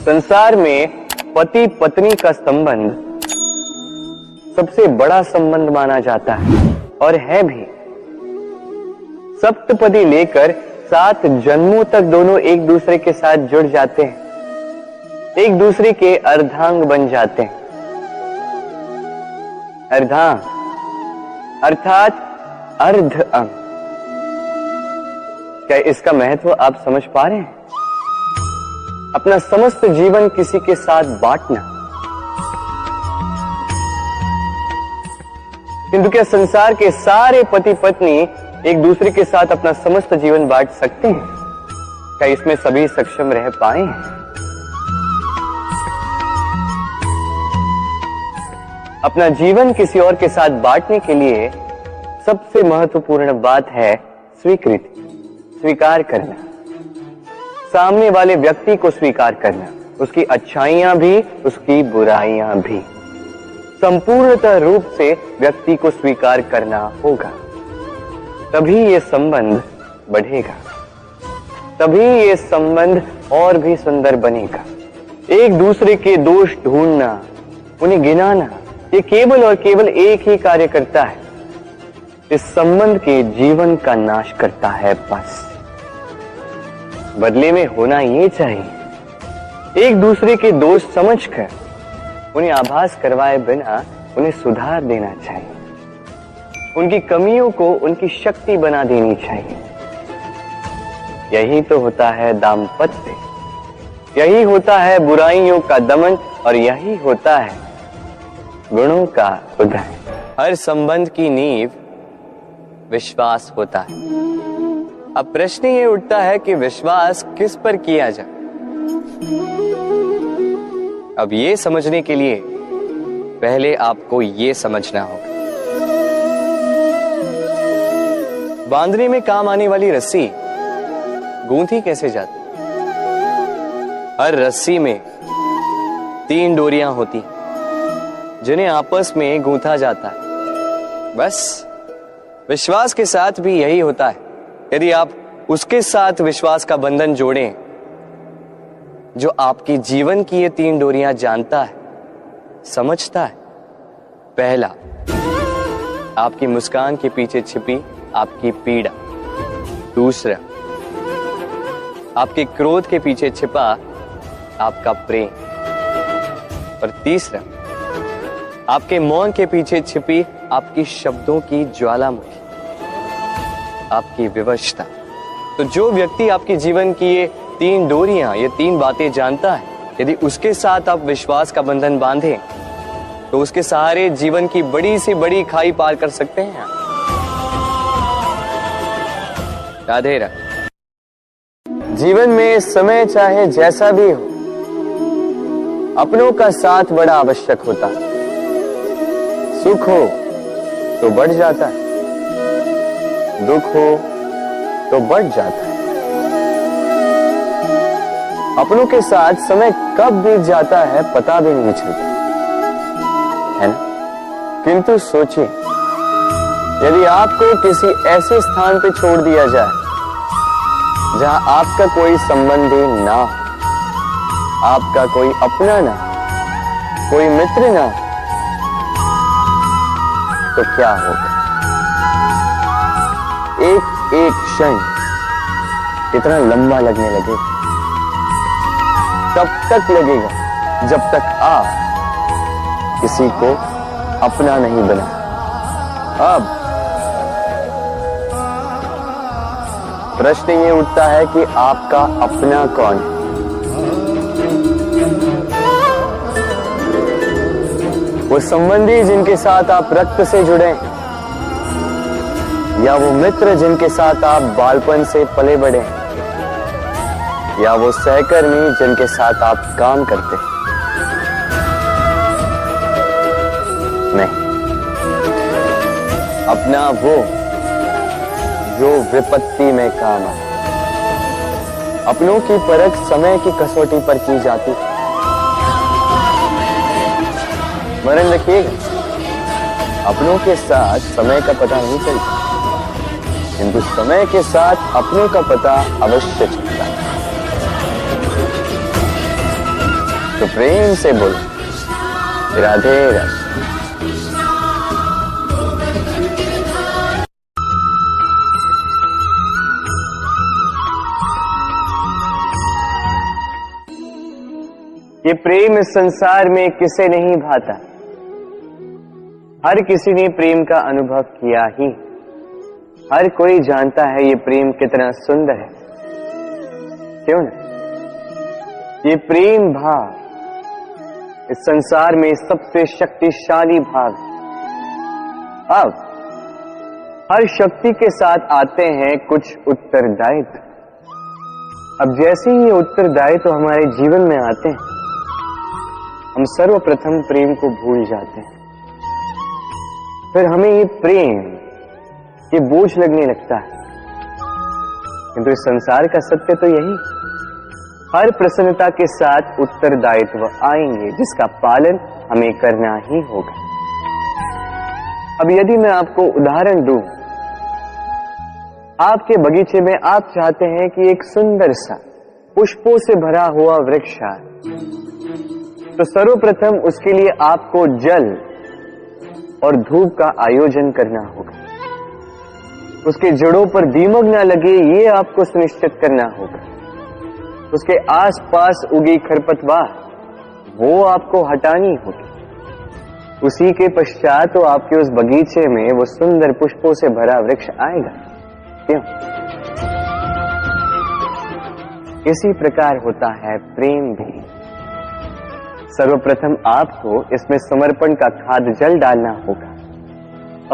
संसार में पति पत्नी का संबंध सबसे बड़ा संबंध माना जाता है और है भी। सप्तपदी लेकर 7 जन्मों तक दोनों एक दूसरे के साथ जुड़ जाते हैं, एक दूसरे के अर्धांग बन जाते हैं। अर्धांग अर्थात अर्ध अंग। क्या इसका महत्व आप समझ पा रहे हैं? अपना समस्त जीवन किसी के साथ बांटना। किंतु क्या संसार के सारे पति पत्नी एक दूसरे के साथ अपना समस्त जीवन बांट सकते हैं? क्या इसमें सभी सक्षम रह पाए हैं? अपना जीवन किसी और के साथ बांटने के लिए सबसे महत्वपूर्ण बात है स्वीकृति, स्वीकार करना। सामने वाले व्यक्ति को स्वीकार करना, उसकी अच्छाइयां भी, उसकी बुराइयां भी। संपूर्णतः रूप से व्यक्ति को स्वीकार करना होगा, तभी ये संबंध बढ़ेगा, तभी ये संबंध और भी सुंदर बनेगा। एक दूसरे के दोष ढूंढना, उन्हें गिनाना, ये केवल और केवल एक ही कार्य करता है, इस संबंध के जीवन का नाश करता है। बस बदले में होना ये चाहिए, एक दूसरे के दोष समझकर उन्हें आभास करवाए बिना उन्हें सुधार देना चाहिए, उनकी कमियों को उनकी शक्ति बना देनी चाहिए। यही तो होता है दाम्पत्य, यही होता है बुराइयों का दमन और यही होता है गुणों का उदय। हर संबंध की नींव विश्वास होता है। अब प्रश्न ये उठता है कि विश्वास किस पर किया जाए? अब ये समझने के लिए पहले आपको ये समझना होगा, बांधने में काम आने वाली रस्सी गूंथी कैसे जाती? हर रस्सी में 3 डोरियां होती जिन्हें आपस में गूंथा जाता है। बस विश्वास के साथ भी यही होता है। यदि आप उसके साथ विश्वास का बंधन जोड़ें जो आपकी जीवन की ये 3 डोरियां जानता है, समझता है। पहला, आपकी मुस्कान के पीछे छिपी आपकी पीड़ा। दूसरा, आपके क्रोध के पीछे छिपा आपका प्रेम। और तीसरा, आपके मौन के पीछे छिपी आपकी शब्दों की ज्वालामुखी, आपकी विवशता। तो जो व्यक्ति आपके जीवन की ये 3 डोरियां, ये 3 बातें जानता है, यदि उसके साथ आप विश्वास का बंधन बांधें तो उसके सहारे जीवन की बड़ी से बड़ी खाई पार कर सकते हैं। राधे राधे। जीवन में समय चाहे जैसा भी हो, अपनों का साथ बड़ा आवश्यक होता है। सुख हो तो बढ़ जाता है, दुख हो तो बढ़ जाता है। अपनों के साथ समय कब बीत जाता है पता भी नहीं चलता, है ना? किंतु सोचिए, यदि आपको किसी ऐसे स्थान पे छोड़ दिया जाए जहां आपका कोई संबंधी ना हो, आपका कोई अपना ना, कोई मित्र ना, तो क्या होगा? एक एक क्षण कितना लंबा लगने लगेगा। तब तक लगेगा जब तक आप किसी को अपना नहीं बना। अब प्रश्न ये उठता है कि आपका अपना कौन है? वो संबंधी जिनके साथ आप रक्त से जुड़े, या वो मित्र जिनके साथ आप बालपन से पले बढ़े, या वो सहकर्मी जिनके साथ आप काम करते? नहीं, अपना वो जो विपत्ति में काम आए। अपनों की परख समय की कसौटी पर की जाती। स्मरण रखिएगा, अपनों के साथ समय का पता नहीं चलता, किंतु समय के साथ अपनों का पता अवश्य चलता है। तो प्रेम से बोलो राधे राधे। ये प्रेम इस संसार में किसे नहीं भाता, हर किसी ने प्रेम का अनुभव किया ही। हर कोई जानता है ये प्रेम कितना सुंदर है, क्यों ना? ये प्रेम भाव इस संसार में सबसे शक्तिशाली भाव है। अब हर शक्ति के साथ आते हैं कुछ उत्तरदायित्व। अब जैसे ही ये उत्तरदायित्व हमारे जीवन में आते हैं, हम सर्वप्रथम प्रेम को भूल जाते हैं। फिर हमें ये प्रेम ये बोझ लगने लगता है। किंतु इस संसार का सत्य तो यही, हर प्रसन्नता के साथ उत्तरदायित्व आएंगे जिसका पालन हमें करना ही होगा। अब यदि मैं आपको उदाहरण दूं, आपके बगीचे में आप चाहते हैं कि एक सुंदर सा पुष्पों से भरा हुआ वृक्ष आए, तो सर्वप्रथम उसके लिए आपको जल और धूप का आयोजन करना होगा। उसके जड़ों पर दीमक न लगे ये आपको सुनिश्चित करना होगा। उसके आसपास उगी खरपतवार वो आपको हटानी होगी। उसी के पश्चात तो आपके उस बगीचे में वो सुंदर पुष्पों से भरा वृक्ष आएगा। क्यों? इसी प्रकार होता है प्रेम भी। सर्वप्रथम आपको इसमें समर्पण का खाद जल डालना होगा।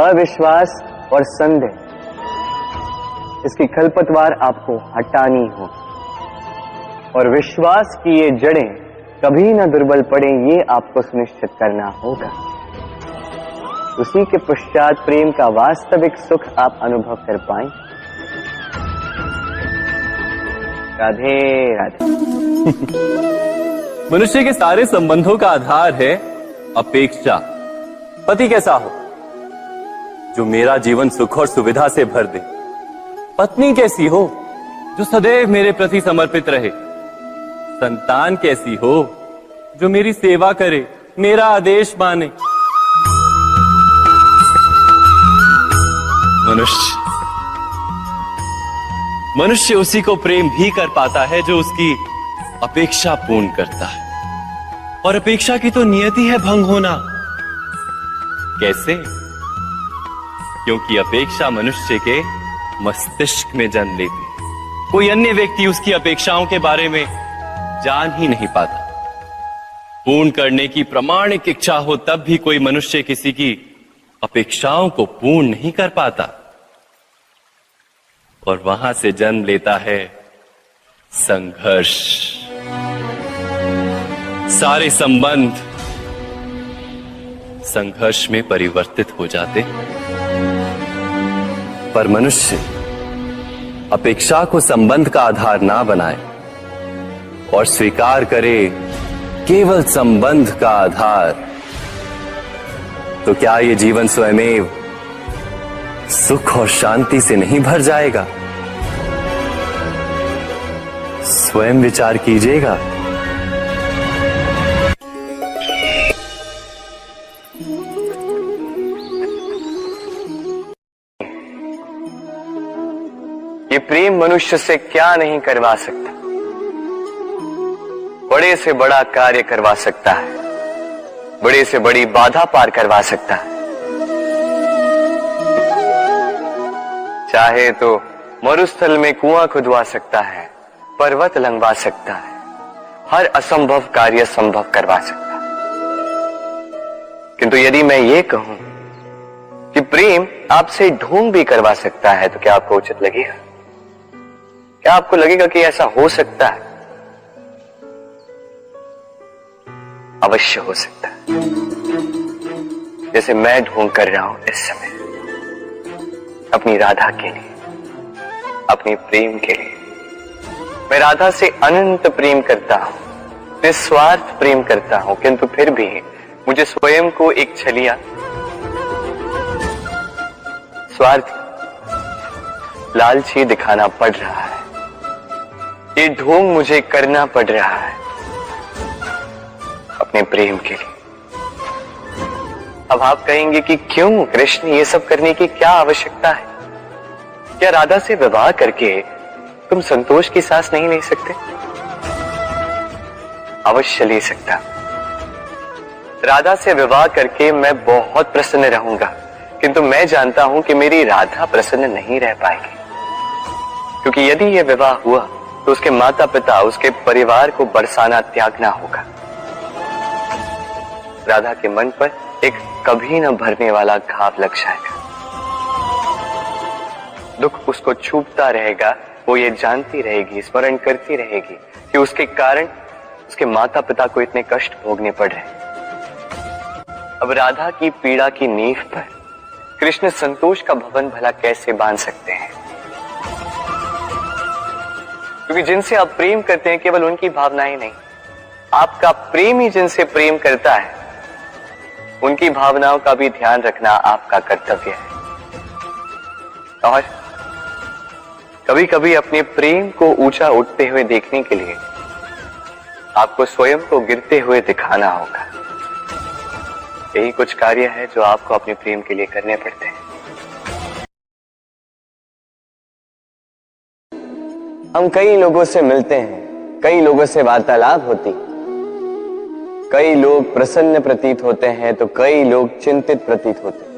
अविश्वास और संदेह इसकी खरपतवार आपको हटानी होगी, और विश्वास की ये जड़ें कभी ना दुर्बल पड़े ये आपको सुनिश्चित करना होगा। उसी के पश्चात प्रेम का वास्तविक सुख आप अनुभव कर पाएं। राधे राधे। मनुष्य के सारे संबंधों का आधार है अपेक्षा। पति कैसा हो जो मेरा जीवन सुख और सुविधा से भर दे, पत्नी कैसी हो जो सदैव मेरे प्रति समर्पित रहे, संतान कैसी हो जो मेरी सेवा करे, मेरा आदेश माने। मनुष्य उसी को प्रेम भी कर पाता है जो उसकी अपेक्षा पूर्ण करता है, और अपेक्षा की तो नियति है भंग होना। कैसे? क्योंकि अपेक्षा मनुष्य के मस्तिष्क में जन्म लेती है। कोई अन्य व्यक्ति उसकी अपेक्षाओं के बारे में जान ही नहीं पाता। पूर्ण करने की प्रामाणिक इच्छा हो तब भी कोई मनुष्य किसी की अपेक्षाओं को पूर्ण नहीं कर पाता, और वहां से जन्म लेता है संघर्ष। सारे संबंध संघर्ष में परिवर्तित हो जाते। पर मनुष्य अपेक्षा को संबंध का आधार ना बनाए और स्वीकार करे केवल संबंध का आधार, तो क्या ये जीवन स्वयमेव सुख और शांति से नहीं भर जाएगा? स्वयं विचार कीजिएगा। ये प्रेम मनुष्य से क्या नहीं करवा सकता, बड़े से बड़ा कार्य करवा सकता है, बड़े से बड़ी बाधा पार करवा सकता है। चाहे तो मरुस्थल में कुआं खुदवा सकता है, पर्वत लंघवा सकता है, हर असंभव कार्य संभव करवा सकता है। किंतु यदि मैं ये कहूं कि प्रेम आपसे ढोंग भी करवा सकता है, तो क्या आपको उचित लगेगा? क्या आपको लगेगा कि ऐसा हो सकता है? अवश्य हो सकता है। जैसे मैं ढोंग कर रहा हूं इस समय अपनी राधा के लिए, अपनी प्रेम के लिए। मैं राधा से अनंत प्रेम करता हूं, निस्वार्थ प्रेम करता हूं, किंतु फिर भी मुझे स्वयं को एक छलिया स्वार्थ लालची दिखाना पड़ रहा है। ये ढोंग मुझे करना पड़ रहा है। अपने प्रेम के लिए। अब आप कहेंगे कि क्यों कृष्ण, ये सब करने की क्या आवश्यकता है? क्या राधा से विवाह करके तुम संतोष की सांस नहीं ले सकते? अवश्य ले सकता। राधा से विवाह करके मैं बहुत प्रसन्न रहूंगा, किंतु मैं जानता हूं कि मेरी राधा प्रसन्न नहीं रह पाएगी, क्योंकि यदि यह विवाह हुआ तो उसके माता पिता, उसके परिवार को बरसाना त्यागना होगा। राधा के मन पर एक कभी न भरने वाला घाव लग जाएगा। दुख उसको छूटता रहेगा, वो ये जानती रहेगी, स्मरण करती रहेगी कि उसके कारण उसके माता पिता को इतने कष्ट भोगने पड़ रहे हैं। अब राधा की पीड़ा की नींव पर कृष्ण संतोष का भवन भला कैसे बांध सकते हैं? क्योंकि जिनसे आप प्रेम करते हैं केवल उनकी भावनाएं नहीं, आपका प्रेम ही जिनसे प्रेम करता है उनकी भावनाओं का भी ध्यान रखना आपका कर्तव्य है। और कभी कभी अपने प्रेम को ऊंचा उठते हुए देखने के लिए आपको स्वयं को गिरते हुए दिखाना होगा। यही कुछ कार्य है जो आपको अपने प्रेम के लिए करने पड़ते हैं। हम कई लोगों से मिलते हैं, कई लोगों से वार्तालाप होती, कई लोग प्रसन्न प्रतीत होते हैं तो कई लोग चिंतित प्रतीत होते हैं।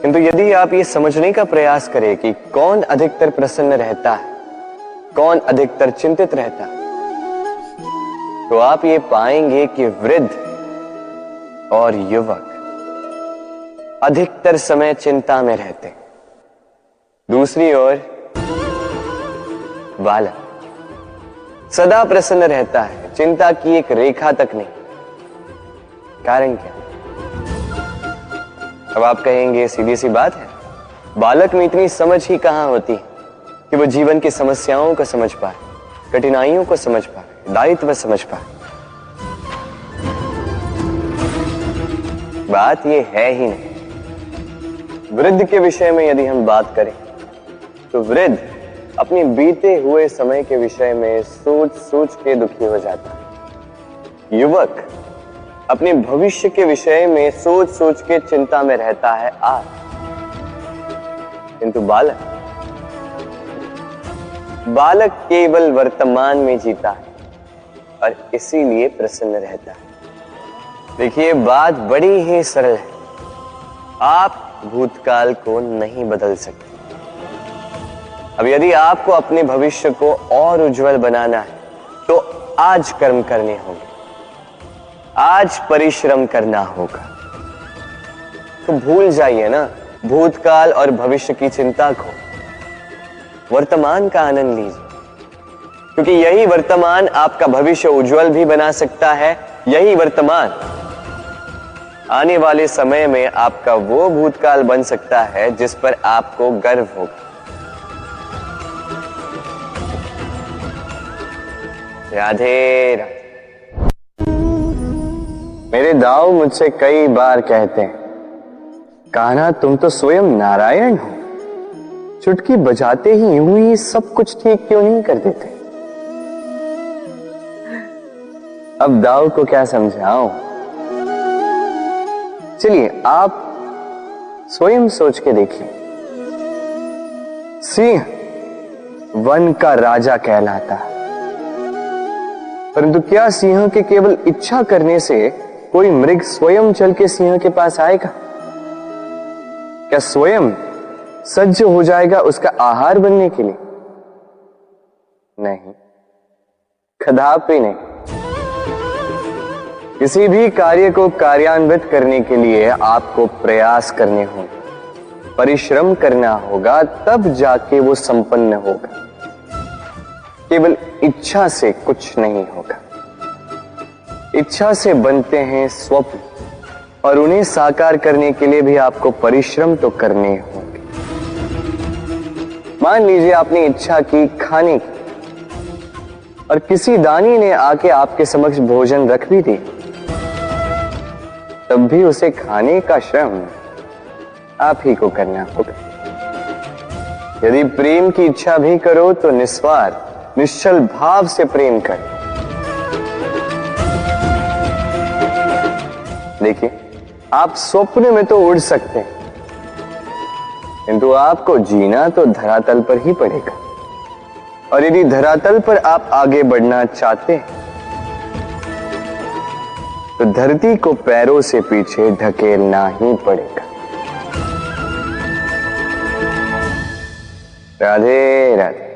किंतु यदि आप ये समझने का प्रयास करें कि कौन अधिकतर प्रसन्न रहता है, कौन अधिकतर चिंतित रहता है, तो आप ये पाएंगे कि वृद्ध और युवक अधिकतर समय चिंता में रहते हैं। दूसरी ओर बालक सदा प्रसन्न रहता है, चिंता की एक रेखा तक नहीं। कारण क्या? अब आप कहेंगे सीधी सी बात है, बालक में इतनी समझ ही कहां होती है कि वो जीवन की समस्याओं को समझ पाए, कठिनाइयों को समझ पाए, दायित्व समझ पाए। बात ये है ही नहीं। वृद्ध के विषय में यदि हम बात करें तो वृद्ध अपने बीते हुए समय के विषय में सोच सोच के दुखी हो जाता है। युवक अपने भविष्य के विषय में सोच सोच के चिंता में रहता है आज। किंतु बालक केवल वर्तमान में जीता है और इसीलिए प्रसन्न रहता है। देखिए, बात बड़ी ही सरल है। आप भूतकाल को नहीं बदल सकते। अब यदि आपको अपने भविष्य को और उज्जवल बनाना है तो आज कर्म करने होंगे, आज परिश्रम करना होगा। तो भूल जाइए ना भूतकाल और भविष्य की चिंता को, वर्तमान का आनंद लीजिए, क्योंकि यही वर्तमान आपका भविष्य उज्जवल भी बना सकता है। यही वर्तमान आने वाले समय में आपका वो भूतकाल बन सकता है जिस पर आपको गर्व होगा। राधे राधे। मेरे दाऊ मुझसे कई बार कहते हैं, कान्हा तुम तो स्वयं नारायण हो, चुटकी बजाते ही यूं ही सब कुछ ठीक क्यों नहीं कर देते? अब दाऊ को क्या समझाऊं? चलिए आप स्वयं सोच के देखिए। सिंह वन का राजा कहलाता है, परंतु क्या सिंह के केवल इच्छा करने से कोई मृग स्वयं चल के सिंह के पास आएगा? क्या स्वयं सज्ज हो जाएगा उसका आहार बनने के लिए? नहीं, कदापि नहीं। किसी भी कार्य को कार्यान्वित करने के लिए आपको प्रयास करने होंगे, परिश्रम करना होगा, तब जाके वो संपन्न होगा। केवल इच्छा से कुछ नहीं होगा। इच्छा से बनते हैं स्वप्न, और उन्हें साकार करने के लिए भी आपको परिश्रम तो करने होंगे। मान लीजिए आपने इच्छा की खाने की, और किसी दानी ने आके आपके समक्ष भोजन रख भी दी, तब भी उसे खाने का श्रम आप ही को करना होगा। यदि प्रेम की इच्छा भी करो तो निस्वार्थ निश्चल भाव से प्रेम करो। देखिए, आप स्वप्न में तो उड़ सकते हैं, किंतु आपको जीना तो धरातल पर ही पड़ेगा। और यदि धरातल पर आप आगे बढ़ना चाहते हैं तो धरती को पैरों से पीछे ढकेलना ही पड़ेगा। राधे राधे।